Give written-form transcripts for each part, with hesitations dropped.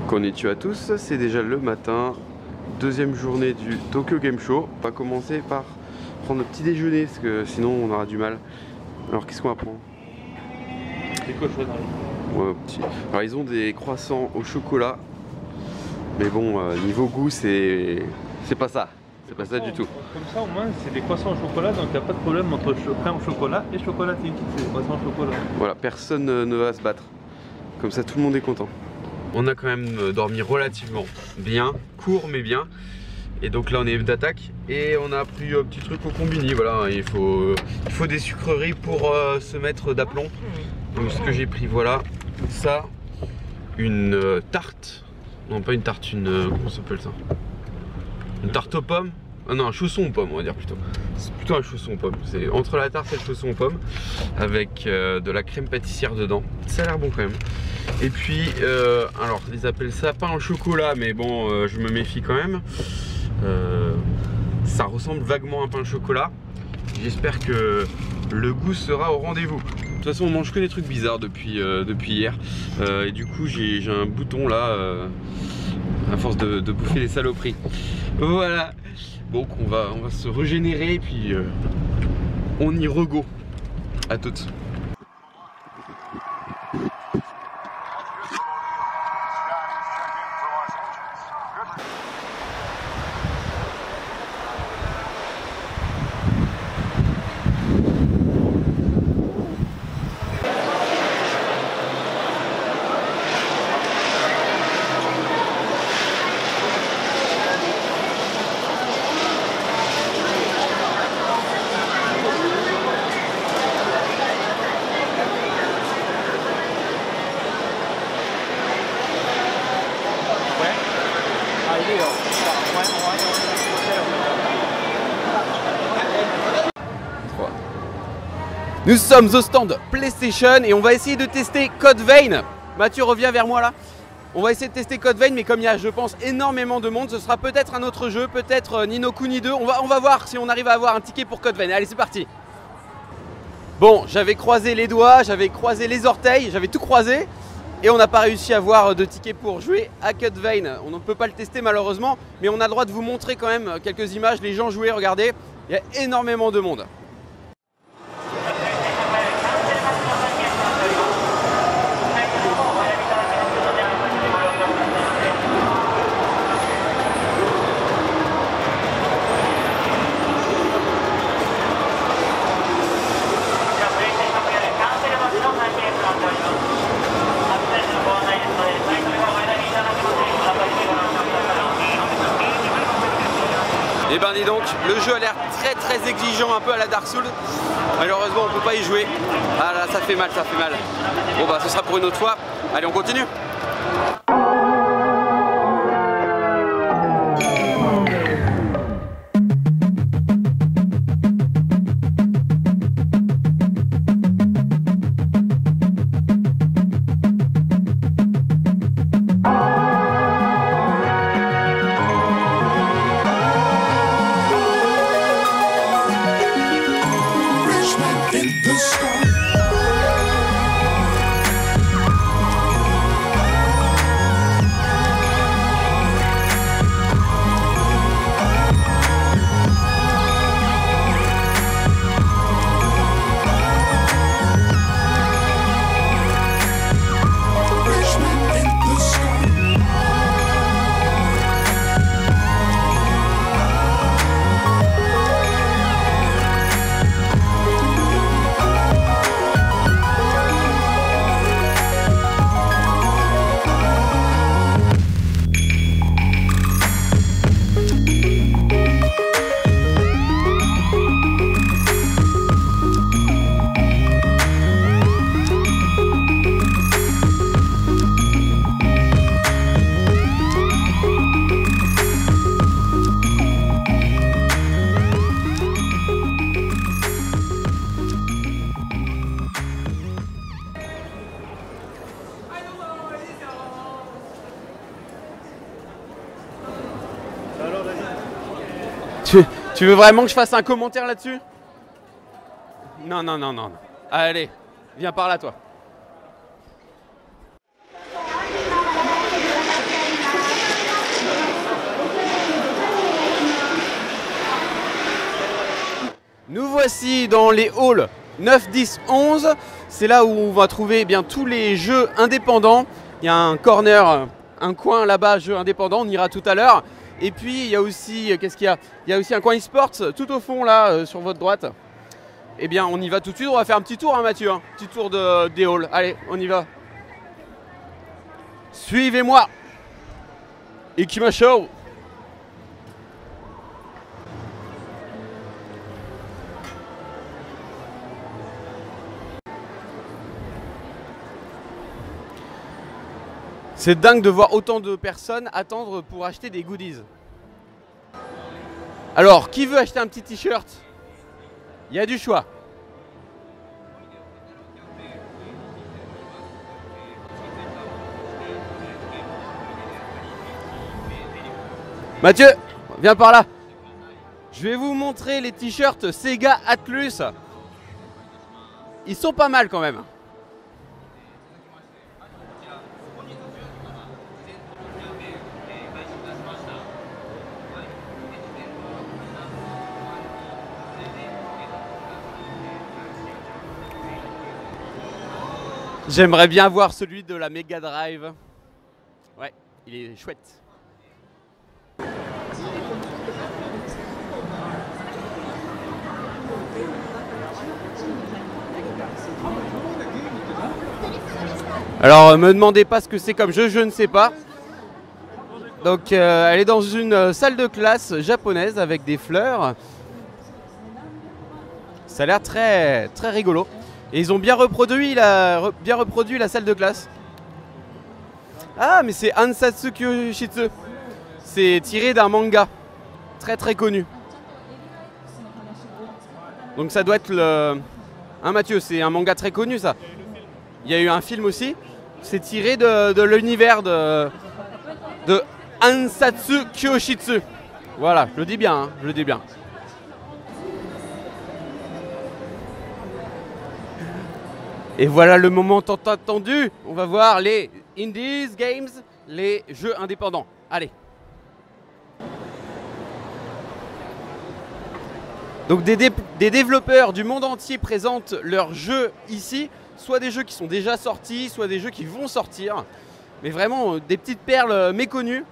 Konnichiwa à tous, c'est déjà le matin, deuxième journée du Tokyo Game Show. On va commencer par prendre notre petit déjeuner parce que sinon on aura du mal. Alors qu'est-ce qu'on va prendre? Des cochonneries. Ouais, petit. Alors ils ont des croissants au chocolat, mais bon, niveau goût c'est pas ça. C'est pas ça du tout. Comme ça au moins c'est des croissants au chocolat, donc il n'y a pas de problème entre pain au chocolat et chocolatine. C'est des croissants au chocolat. Voilà, personne ne va se battre. Comme ça tout le monde est content. On a quand même dormi relativement bien, court mais bien. Et donc là on est d'attaque et on a pris un petit truc au combini. Voilà, il faut des sucreries pour se mettre d'aplomb. Donc ce que j'ai pris, voilà, ça, une tarte. Non, pas une tarte, comment ça s'appelle ça? Une tarte aux pommes. Ah non, un chausson aux pommes, on va dire plutôt. C'est plutôt un chausson aux pommes. C'est entre la tarte et le chausson aux pommes, avec de la crème pâtissière dedans. Ça a l'air bon quand même. Et puis, alors, ils appellent ça pain au chocolat, mais bon, je me méfie quand même. Ça ressemble vaguement à un pain au chocolat. J'espère que le goût sera au rendez-vous. De toute façon, on mange que des trucs bizarres depuis hier. Et du coup, j'ai un bouton là, à force de bouffer des saloperies. Voilà. Donc on va se régénérer et puis on y rego. À toutes. Nous sommes au stand PlayStation et on va essayer de tester Code Vein. Mathieu, reviens vers moi là. On va essayer de tester Code Vein, mais comme il y a, je pense, énormément de monde, ce sera peut-être un autre jeu, peut-être Ni no Kuni 2. On va voir si on arrive à avoir un ticket pour Code Vein. Allez, c'est parti. Bon, j'avais croisé les doigts, j'avais croisé les orteils, j'avais tout croisé. Et on n'a pas réussi à avoir de ticket pour jouer à Code Vein. On ne peut pas le tester malheureusement, mais on a le droit de vous montrer quand même quelques images. Les gens jouaient, regardez, il y a énormément de monde. Et ben dis donc, le jeu a l'air très exigeant, un peu à la Dark Souls. Malheureusement on peut pas y jouer. Ah là, ça fait mal, ça fait mal. Bon bah ce sera pour une autre fois. Allez, on continue. Tu veux vraiment que je fasse un commentaire là-dessus? Non, non, non, non. Allez, viens par là, toi. fois-ci dans les halls 9, 10, 11. C'est là où on va trouver bien tous les jeux indépendants. Il y a un corner, un coin là-bas, jeux indépendants, on ira tout à l'heure. Et puis il y a aussi, qu'est-ce qu'il y a? Il y a aussi un coin e-sports tout au fond là, sur votre droite. Eh bien on y va tout de suite, on va faire un petit tour hein, Mathieu, hein. Petit tour des halls. Allez, on y va. Suivez-moi. Ikima Show. C'est dingue de voir autant de personnes attendre pour acheter des goodies. Alors, qui veut acheter un petit t-shirt? Il y a du choix. Mathieu, viens par là. Je vais vous montrer les t-shirts Sega Atlus. Ils sont pas mal quand même. J'aimerais bien voir celui de la Mega Drive. Ouais, il est chouette. Alors, me demandez pas ce que c'est comme jeu, je ne sais pas. Donc, elle est dans une salle de classe japonaise avec des fleurs. Ça a l'air très, très rigolo. Et ils ont bien reproduit la salle de classe. Ah, mais c'est Ansatsu Kyoshitsu. C'est tiré d'un manga très très connu. Donc ça doit être le... Hein Mathieu, c'est un manga très connu ça. Il y a eu un film aussi. C'est tiré de l'univers de Ansatsu Kyoshitsu. Voilà, je le dis bien, hein, je le dis bien. Et voilà le moment tant attendu. On va voir les Indies Games, les jeux indépendants. Allez. Donc des développeurs du monde entier présentent leurs jeux ici. Soit des jeux qui sont déjà sortis, soit des jeux qui vont sortir. Mais vraiment des petites perles méconnues.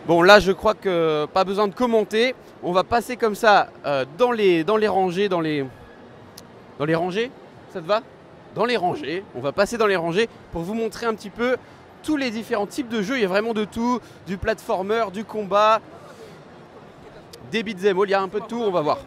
Bon là je crois que pas besoin de commenter. On va passer comme ça dans les rangées, dans les rangées, ça te va? Dans les rangées, on va passer dans les rangées pour vous montrer un petit peu tous les différents types de jeux. Il y a vraiment de tout, du platformer, du combat, des beat'em all, il y a un peu de tout, on va voir.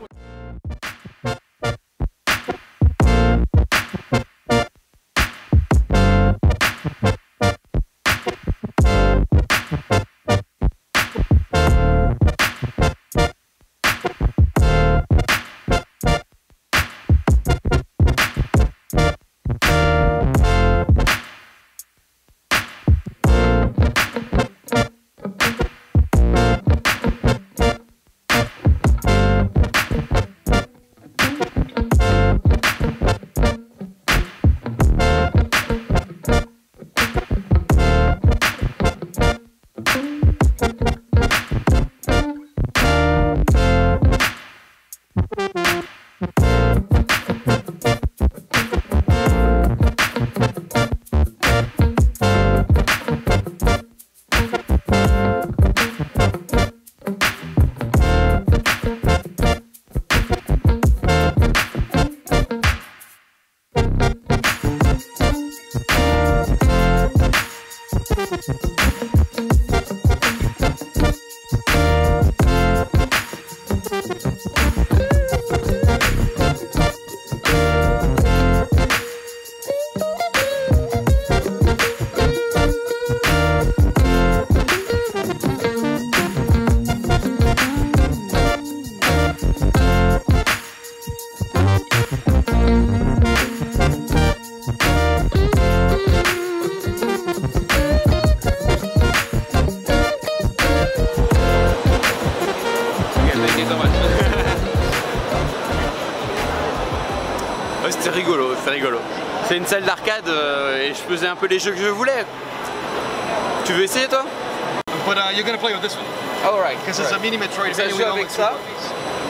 C'était rigolo, c'est rigolo. C'est une salle d'arcade et je faisais un peu les jeux que je voulais. Tu veux essayer toi? But you're gonna play with this one. Alright. Because it's a mini Metroid. Ça joue avec ça.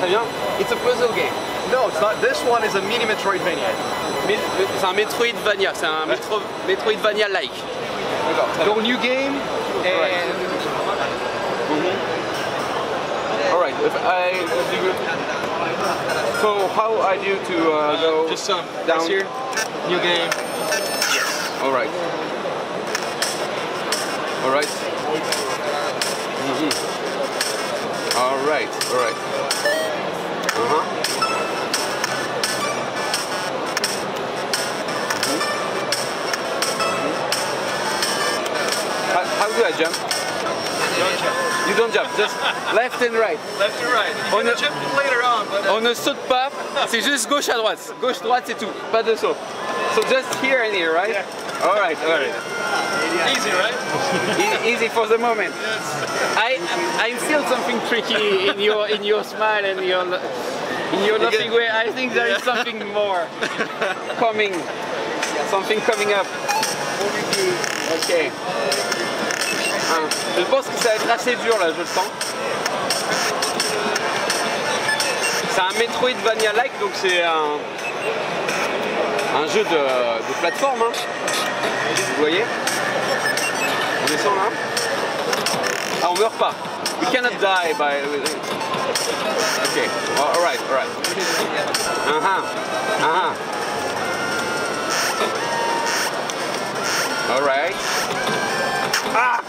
Très bien. It's a puzzle game. No, it's not. This one is a mini Metroidvania. C'est un Metroidvania, c'est un Metroidvania-like. Go new game and... Alright, so how I do to go just down here? New game. Alright. Alright. Alright, alright. How do I jump? You don't jump, just left and right. Left and right. On ne jump later on, but on ne saute pas, c'est juste gauche à droite. Gauche-droite c'est tout, pas de saut. So just here and here, right? Yeah. Alright, alright. easy, right? Easy for the moment. I feel something tricky in your smile and in your laughing way. I think there is something more coming. Something coming up. Ok. Je pense que ça va être assez dur là, je le sens. C'est un Metroidvania-like, donc c'est un jeu de plateforme. Hein. Vous voyez? On descend là. Ah, on meurt pas. We cannot die by... Ok, alright, alright. Alright. Ah!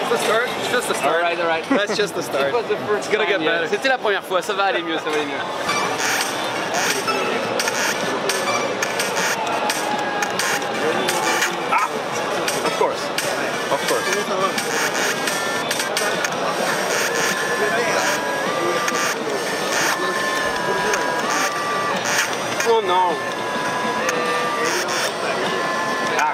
It's just the start. Alright, alright. That's just the start. It's gonna get better. C'était la première fois, ça va aller mieux, ça va aller mieux. Ah! Of course. Of course. Oh non! Ah!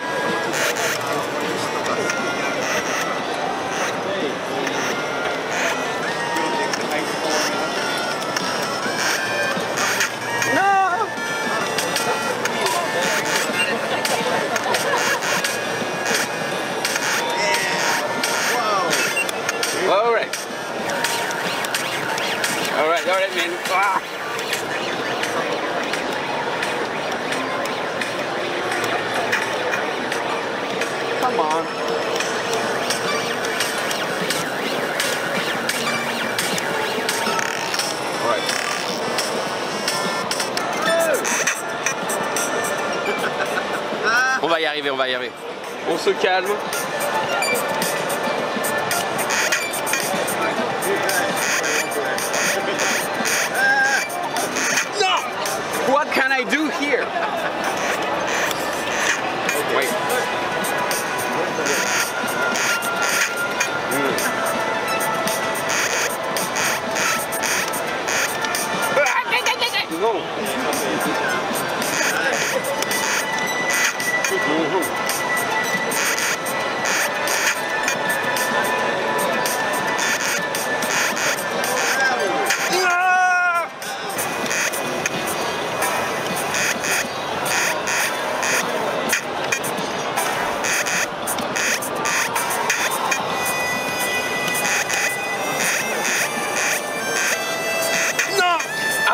Alright, man. Ah. Come on. Alright. On va y arriver, on va y arriver. On se calme. What can I do here? Wait. No.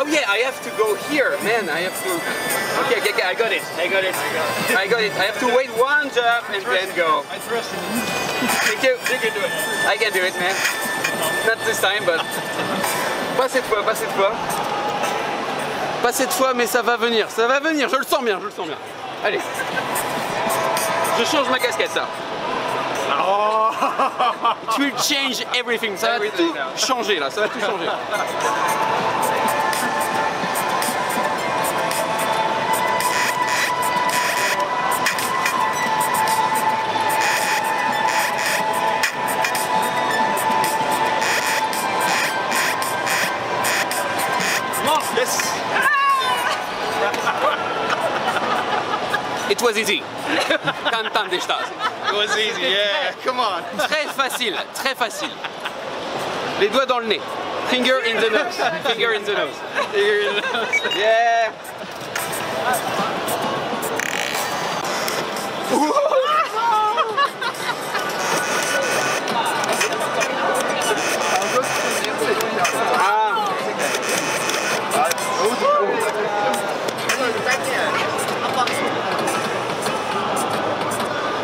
Oh yeah, I have to go here, man. I have to. Okay, I got it. I got it. I got it. I have to wait one jump and then go. I trust in you. Thank you. You can do it. I can do it, man. Not this time, but. Pas cette fois, pas cette fois. Pas cette fois, mais ça va venir. Ça va venir. Je le sens bien, je le sens bien. Allez. Je change ma casquette, ça. Oh. It will change everything. Ça va tout changer là. Ça va tout changer. Yes. It was easy. Kantan deshita. It was easy, yeah. Come on. Très facile, très facile. Les doigts dans le nez. Finger in the nose. Finger in the nose. Finger in the nose. Yeah.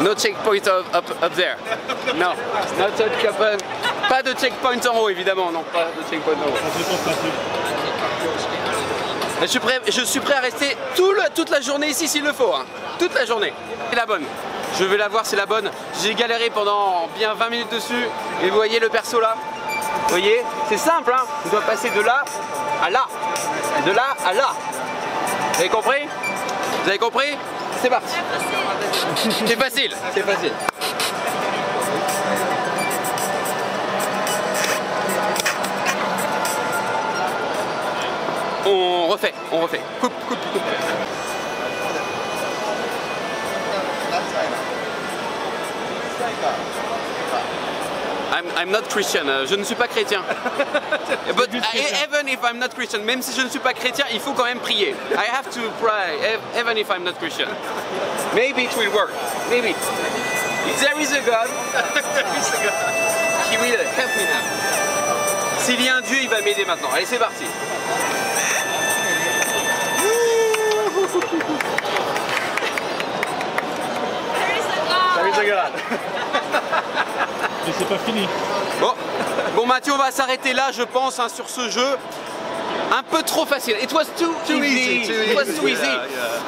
No checkpoint up there. No, no checkpoint. Pas de checkpoint en haut évidemment, non, pas de checkpoint en haut. Je suis prêt à rester toute la journée ici s'il le faut, hein. Toute la journée. C'est la bonne. Je vais la voir, c'est la bonne. J'ai galéré pendant bien 20 minutes dessus. Et vous voyez le perso là? Vous voyez? C'est simple, hein. On doit passer de là à là. De là à là. Vous avez compris? Vous avez compris? C'est parti. C'est facile. C'est facile. On refait. Coupe. I'm not Christian, je ne suis pas chrétien. But even if I'm not Christian, même si je ne suis pas chrétien, il faut quand même prier. I have to pray, even if I'm not Christian. Maybe it will work. Maybe. If there is a God, he will help me now. S'il y a un Dieu, il va m'aider maintenant. Allez, c'est parti. There is a God. Mais c'est pas fini. Bon Mathieu, on va s'arrêter là, je pense, hein, sur ce jeu. Un peu trop facile. It was too easy. It was too easy.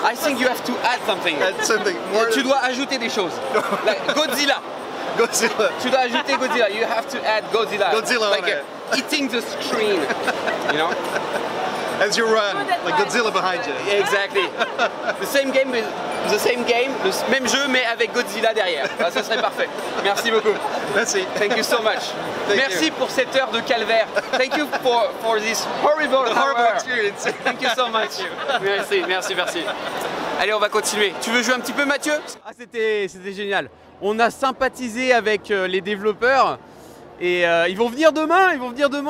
I think you have to add something. Add something more. Tu dois ajouter des choses. Like Godzilla. Godzilla. Tu dois ajouter Godzilla. You have to add Godzilla. Godzilla like on it. Eating the screen. You know? As you run, like Godzilla behind you. Exactly. The same game, le même jeu mais avec Godzilla derrière. Ah, ça serait parfait. Merci beaucoup. Merci. Thank you so much. Merci pour cette heure de calvaire. Thank you for this horrible experience. Thank you so much. Merci. Allez, on va continuer. Tu veux jouer un petit peu, Mathieu? Ah, c'était génial. On a sympathisé avec les développeurs. Et ils vont venir demain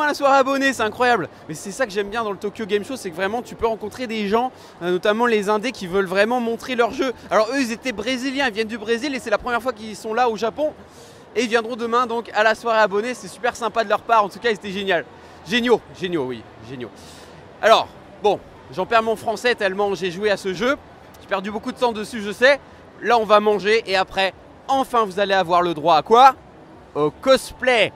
à la soirée abonnée, c'est incroyable. Mais c'est ça que j'aime bien dans le Tokyo Game Show, c'est que vraiment tu peux rencontrer des gens, notamment les indés qui veulent vraiment montrer leur jeu. Alors eux ils étaient brésiliens, ils viennent du Brésil et c'est la première fois qu'ils sont là au Japon. Et ils viendront demain donc à la soirée abonnée, c'est super sympa de leur part, en tout cas c'était génial. Géniaux, oui, géniaux. Alors, bon, j'en perds mon français tellement j'ai joué à ce jeu. J'ai perdu beaucoup de temps dessus, je sais. Là on va manger et après, enfin vous allez avoir le droit à quoi? Au cosplay.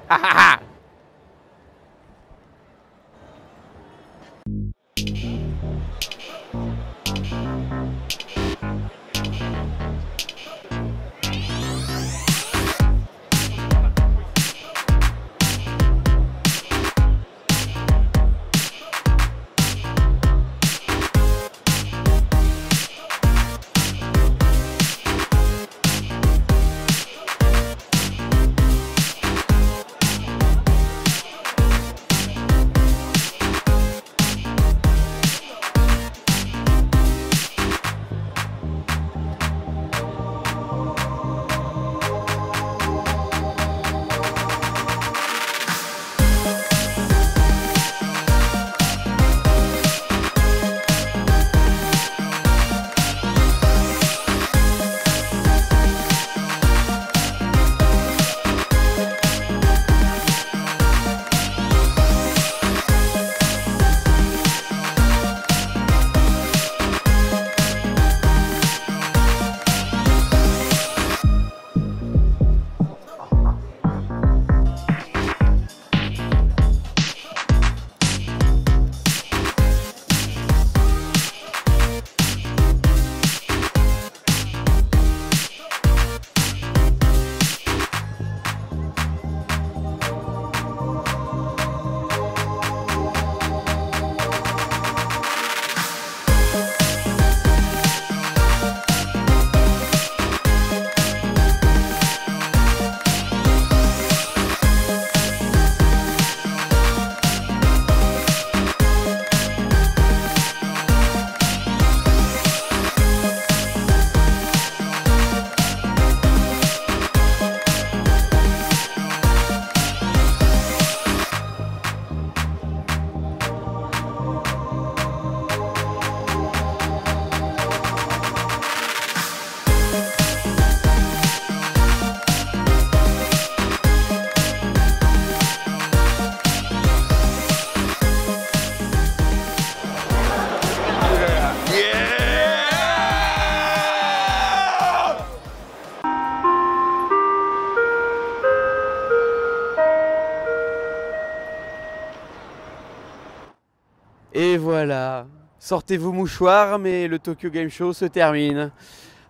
voilà, sortez vos mouchoirs, mais le Tokyo Game Show se termine.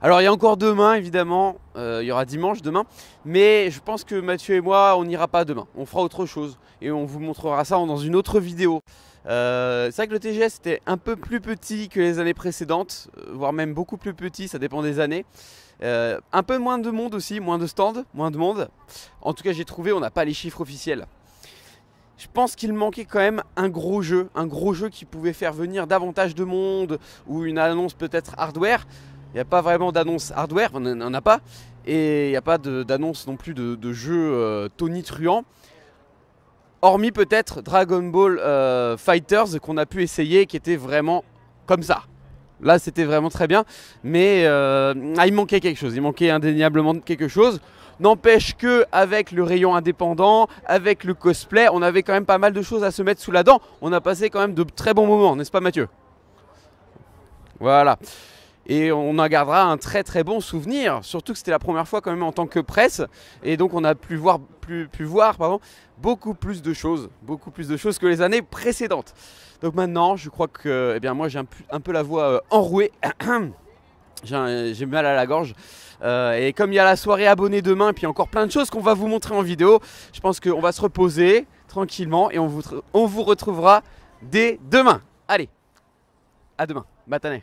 Alors il y a encore demain évidemment, il y aura dimanche demain, mais je pense que Mathieu et moi on n'ira pas demain, on fera autre chose et on vous montrera ça dans une autre vidéo. C'est vrai que le TGS était un peu plus petit que les années précédentes, voire même beaucoup plus petit, ça dépend des années. Un peu moins de monde aussi, moins de stands, moins de monde. En tout cas j'ai trouvé, on n'a pas les chiffres officiels. Je pense qu'il manquait quand même un gros jeu qui pouvait faire venir davantage de monde ou une annonce peut-être hardware. Il n'y a pas vraiment d'annonce hardware, on n'en a pas. Et il n'y a pas d'annonce non plus de jeu tonitruant. Hormis peut-être Dragon Ball Fighters qu'on a pu essayer qui était vraiment comme ça. Là c'était vraiment très bien. Mais il manquait quelque chose, il manquait indéniablement quelque chose. N'empêche que avec le rayon indépendant, avec le cosplay, on avait quand même pas mal de choses à se mettre sous la dent. On a passé quand même de très bons moments, n'est-ce pas Mathieu? Voilà. Et on en gardera un très très bon souvenir, surtout que c'était la première fois quand même en tant que presse. Et donc on a pu voir beaucoup plus de choses que les années précédentes. Donc maintenant je crois que moi j'ai un peu la voix enrouée, j'ai mal à la gorge. Et comme il y a la soirée abonnée demain et puis encore plein de choses qu'on va vous montrer en vidéo, je pense qu'on va se reposer tranquillement et on vous retrouvera dès demain. Allez, à demain, matane.